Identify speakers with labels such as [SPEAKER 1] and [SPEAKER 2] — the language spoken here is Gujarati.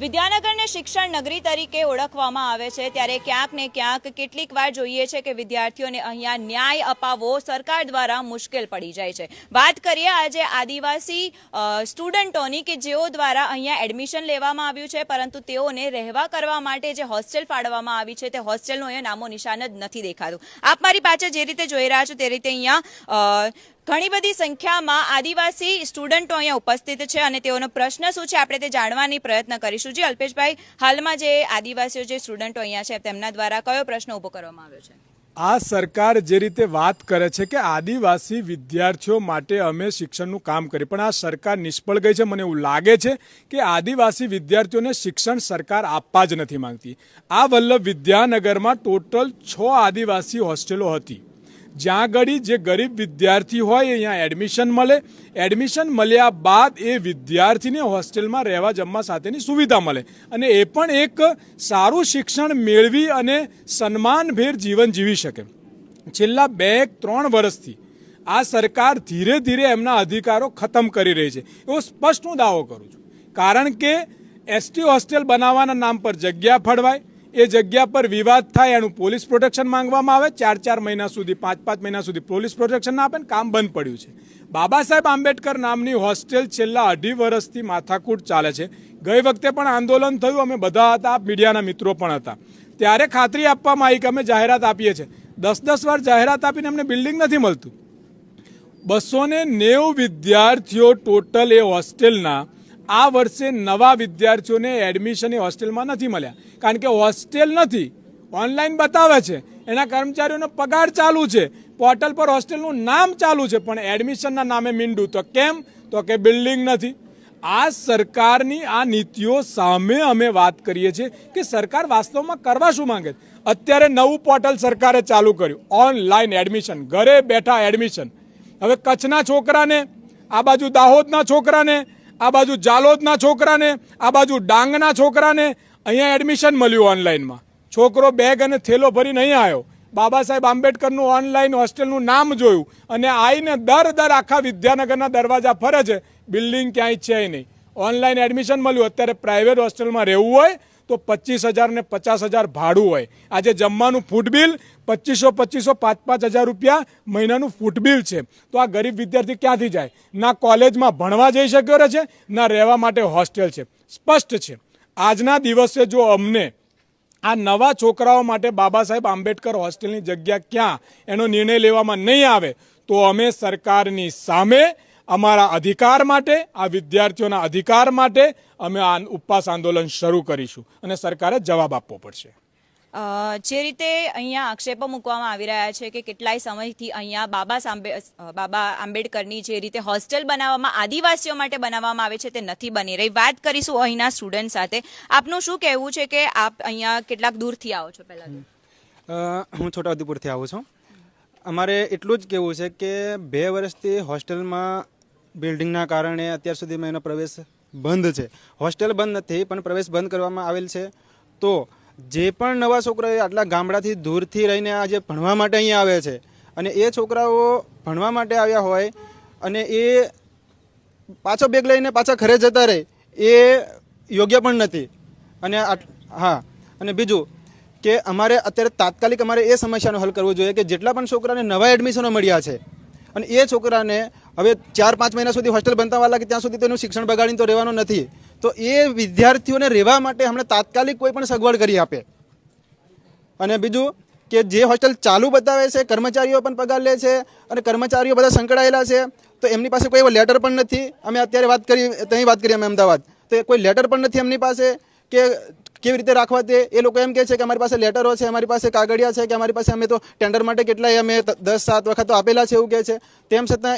[SPEAKER 1] વિદ્યાનગરને શિક્ષણ નગરી તરીકે ઓળખવામાં આવે છે ત્યારે ક્યાંક ને ક્યાંક કેટલીક વાર જોઈએ છે કે વિદ્યાર્થીઓને અહીંયા ન્યાય અપાવવો સરકાર દ્વારા મુશ્કેલ પડી જાય છે। વાત કરીએ આજે આદિવાસી સ્ટુડન્ટોની કે જેઓ દ્વારા અહીંયા એડમિશન લેવામાં આવ્યું છે, પરંતુ તેઓને રહેવા કરવા માટે જે હોસ્ટેલ ફાળવવામાં આવી છે તે હોસ્ટેલનું અહીંયા નામો નિશાન જ નથી દેખાતું। આપ મારી પાછળ જે રીતે જોઈ રહ્યા છો તે રીતે અહીંયા ઘણી બધી સંખ્યામાં આદિવાસી સ્ટુડન્ટો અહીંયા ઉપસ્થિત છે અને તેઓનો પ્રશ્ન શું છે આપણે તે જાણવાની પ્રયત્ન કરીશું। જી અલ્પેશભાઈ, હાલમાં જે આદિવાસીઓ જે સ્ટુડન્ટો અહીંયા છે તેમના દ્વારા કયો પ્રશ્ન ઊભો કરવામાં આવ્યો છે?
[SPEAKER 2] આ સરકાર જે રીતે વાત કરે છે કે આદિવાસી વિદ્યાર્થીઓ માટે અમે શિક્ષણનું કામ કરીએ, પણ આ સરકાર નિષ્ફળ ગઈ છે। મને એવું લાગે છે કે આદિવાસી વિદ્યાર્થીઓને શિક્ષણ સરકાર આપવા જ નથી માંગતી। આ વલ્લભ વિદ્યાનગરમાં ટોટલ 6 આદિવાસી હોસ્ટેલો હતી, જ્યાં આગળ જે ગરીબ વિદ્યાર્થી હોય અહીંયા એડમિશન મળે, એડમિશન મળ્યા બાદ એ વિદ્યાર્થીને હોસ્ટેલમાં રહેવા જમવા સાથેની સુવિધા મળે અને એ પણ એક સારું શિક્ષણ મેળવી અને સન્માનભેર જીવન જીવી શકે। છેલ્લા 2-3 વર્ષથી આ સરકાર ધીરે ધીરે એમના અધિકારો ખતમ કરી રહી છે, એવો સ્પષ્ટ હું દાવો કરું છું। કારણ કે એસટી હોસ્ટેલ બનાવવાના નામ પર જગ્યા ફળવાય, એ જગ્યા પર વિવાદ થાય, એનું પોલીસ પ્રોટેક્શન માંગવામાં આવે, 4-4 મહિના સુધી 5-5 મહિના સુધી પોલીસ પ્રોટેક્શન ના આપે, કામ બંધ પડ્યું છે। બાબા સાહેબ આંબેડકર નામની હોસ્ટેલ છેલ્લા 2.5 વર્ષથી માથાકૂટ ચાલે છે। ગઈ વખતે પણ આંદોલન થયું, અમે બધા હતા, મીડિયાના મિત્રો પણ હતા, ત્યારે ખાતરી આપવામાં આવી કે અમે જાહેરાત આપીએ છીએ। 10-10 વાર જાહેરાત આપીને અમને બિલ્ડિંગ નથી મળતું। 290 વિદ્યાર્થીઓ ટોટલ એ હોસ્ટેલના આ વર્ષે નવા વિદ્યાર્થીઓને એડમિશન એ હોસ્ટેલમાં નથી મળ્યા, કારણ કે હોસ્ટેલ નથી, ઓનલાઈન બતાવે છે, એના કર્મચારીઓનો પગાર ચાલુ છે, પોર્ટલ પર હોસ્ટેલનું નામ ચાલુ છે, પણ એડમિશનના નામે મીંડું। તો કેમ? તો કે બિલ્ડિંગ નથી। આ સરકારની આ નીતિઓ સામે અમે વાત કરીએ છીએ કે સરકાર વાસ્તવમાં કરવા શું માંગે છે। અત્યારે નવું પોર્ટલ સરકારે ચાલુ કર્યું, ઓનલાઈન એડમિશન, ઘરે બેઠા એડમિશન। હવે કચ્છના છોકરાને, આ બાજુ દાહોદના છોકરાને, આ બાજુ જાલોદના છોકરાને, આ બાજુ ડાંગના છોકરાને અહીંયા એડમિશન મળ્યું ઓનલાઈનમાં। છોકરો બેગ અને થેલો ભરીને અહીં આવ્યો, બાબા સાહેબ આંબેડકરનું ઓનલાઈન હોસ્ટેલનું નામ જોયું અને આવીને દર આખા વિદ્યાનગરના દરવાજા ફરે છે, બિલ્ડિંગ ક્યાંય છે નહીં, ઓનલાઈન એડમિશન મળ્યું। અત્યારે પ્રાઇવેટ હોસ્ટેલમાં રહેવું હોય તો 25,000 ને 50,000 ભાડું હોય। આજે જમવાનું ફૂડ બિલ 2,500 5,000 રૂપિયા મહિનાનું ફૂડ બિલ છે। તો આ ગરીબ વિદ્યાર્થી ક્યાંથી જાય? ના કોલેજમાં ભણવા જઈ શક્યો છે, ના રહેવા માટે હોસ્ટેલ છે। સ્પષ્ટ છે, આજના દિવસે જો અમને આ નવા છોકરાઓ માટે બાબા સાહેબ આંબેડકર હોસ્ટેલની જગ્યા ક્યાં એનો નિર્ણય લેવામાં નહીં આવે તો અમે સરકારની સામે અમારા અધિકાર માટે, આ વિદ્યાર્થીઓના અધિકાર માટે અમે આ ઉપવાસ આંદોલન શરૂ કરીશું અને સરકારે જવાબ આપવો પડશે।
[SPEAKER 1] જે રીતે અહીંયા આક્ષેપો મૂકવામાં આવી રહ્યા છે કે કેટલાય સમયથી અહીંયા બાબા આંબેડકરની જે રીતે હોસ્ટેલ બનાવવામાં આદિવાસીઓ માટે બનાવવામાં આવે છે તે નથી બની રહી। વાત કરીશું અહીંના સ્ટુડન્ટ સાથે। આપનું શું કહેવું છે કે આપ અહીંયા કેટલાક દૂરથી આવો છો? પહેલાં
[SPEAKER 3] હું છોટાઉદેપુરથી આવું છું। અમારે એટલું જ કહેવું છે કે 2 વર્ષથી હોસ્ટેલમાં બિલ્ડિંગના કારણે અત્યાર સુધીમાં એનો પ્રવેશ બંધ છે। હોસ્ટેલ બંધ નથી પણ પ્રવેશ બંધ કરવામાં આવેલ છે। તો જે પણ નવા છોકરાઓ આટલા ગામડાથી દૂરથી રહીને આજે ભણવા માટે અહીંયા આવે છે અને એ છોકરાઓ ભણવા માટે આવ્યા હોય અને એ પાછો બેગ લઈને પાછા ઘરે જતા રહે એ યોગ્ય પણ નથી। અને હા, અને બીજું કે અમારે અત્યારે તાત્કાલિક અમારે એ સમસ્યાનો હલ કરવો જોઈએ કે જેટલા પણ છોકરાને નવા એડમિશનો મળ્યા છે અને એ છોકરાને હવે 4-5 મહિના સુધી હોસ્ટેલ બનતા લાગે ત્યાં સુધી તેનું શિક્ષણ બગાડીને તો રહેવાનું નથી। તો એ વિદ્યાર્થીઓને રહેવા માટે હમણાં તાત્કાલિક કોઈ પણ સગવડ કરી આપે। અને બીજું કે જે હોસ્ટેલ ચાલુ બતાવે છે, કર્મચારીઓ પણ પગાર લે છે અને કર્મચારીઓ બધા સંકળાયેલા છે, તો એમની પાસે કોઈ એવો લેટર પણ નથી। અમે અત્યારે વાત કરી અમે અમદાવાદ, તો કોઈ લેટર પણ નથી એમની પાસે કે કેવી રીતે રાખવા તે। એ લોકો એમ કહે છે કે અમારી પાસે લેટરો છે, અમારી પાસે કાગળિયા છે, કે અમારી પાસે અમે તો ટેન્ડર માટે કેટલાય અમે 10-7 વખત તો આપેલા છે એવું કહે છે। તેમ છતાં